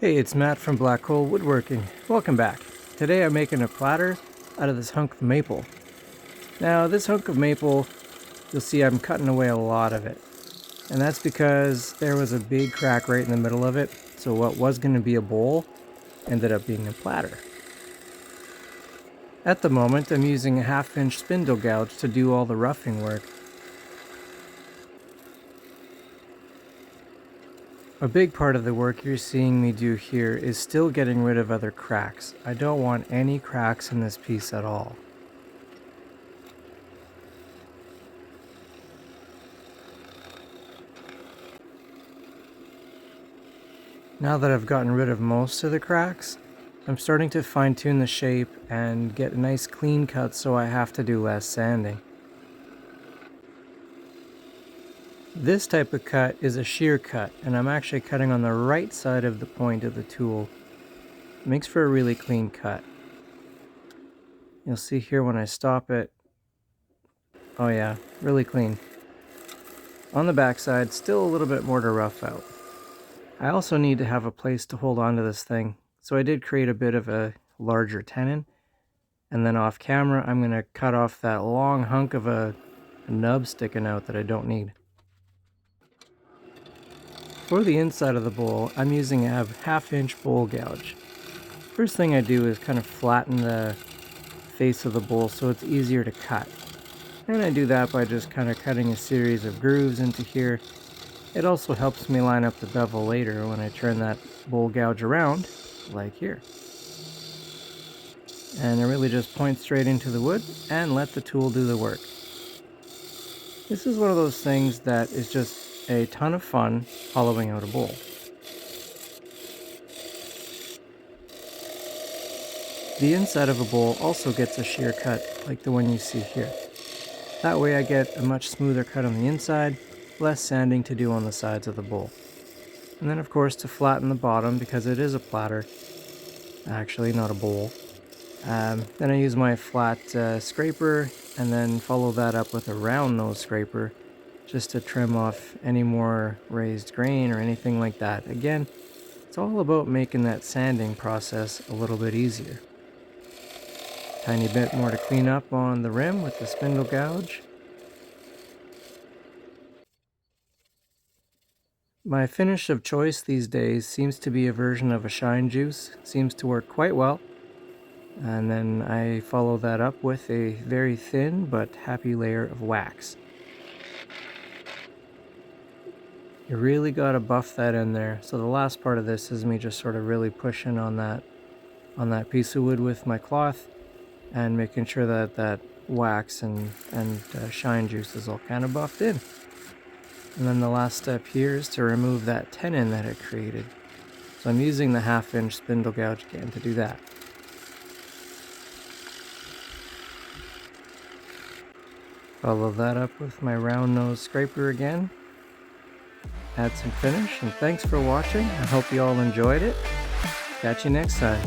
Hey, it's Matt from Black Hole Woodworking. Welcome back. Today I'm making a platter out of this hunk of maple. Now this hunk of maple, you'll see I'm cutting away a lot of it. And that's because there was a big crack right in the middle of it, so what was going to be a bowl ended up being a platter. At the moment I'm using a 1/2-inch spindle gouge to do all the roughing work. A big part of the work you're seeing me do here is still getting rid of other cracks. I don't want any cracks in this piece at all. Now that I've gotten rid of most of the cracks, I'm starting to fine-tune the shape and get a nice clean cut so I have to do less sanding. This type of cut is a shear cut, and I'm actually cutting on the right side of the point of the tool. It makes for a really clean cut. You'll see here when I stop it, oh yeah, really clean. On the back side, still a little bit more to rough out. I also need to have a place to hold on to this thing, so I did create a bit of a larger tenon, and then off camera I'm going to cut off that long hunk of a nub sticking out that I don't need. For the inside of the bowl, I'm using a 1/2-inch bowl gouge. First thing I do is kind of flatten the face of the bowl so it's easier to cut. And I do that by just kind of cutting a series of grooves into here. It also helps me line up the bevel later when I turn that bowl gouge around, like here. And I really just point straight into the wood and let the tool do the work. This is one of those things that is just a ton of fun hollowing out a bowl. The inside of a bowl also gets a shear cut like the one you see here. That way I get a much smoother cut on the inside, less sanding to do on the sides of the bowl. And then of course to flatten the bottom, because it is a platter, actually not a bowl, then I use my flat scraper and then follow that up with a round nose scraper just to trim off any more raised grain or anything like that. Again, it's all about making that sanding process a little bit easier. Tiny bit more to clean up on the rim with the spindle gouge. My finish of choice these days seems to be a version of a shine juice. Seems to work quite well. And then I follow that up with a very thin but happy layer of wax. You really gotta buff that in there. So the last part of this is me just sort of really pushing on that piece of wood with my cloth and making sure that that wax and shine juice is all kind of buffed in. And then the last step here is to remove that tenon that it created. So I'm using the 1/2-inch spindle gouge again to do that. Follow that up with my round nose scraper again. Add some finish, and thanks for watching. I hope you all enjoyed it. Catch you next time.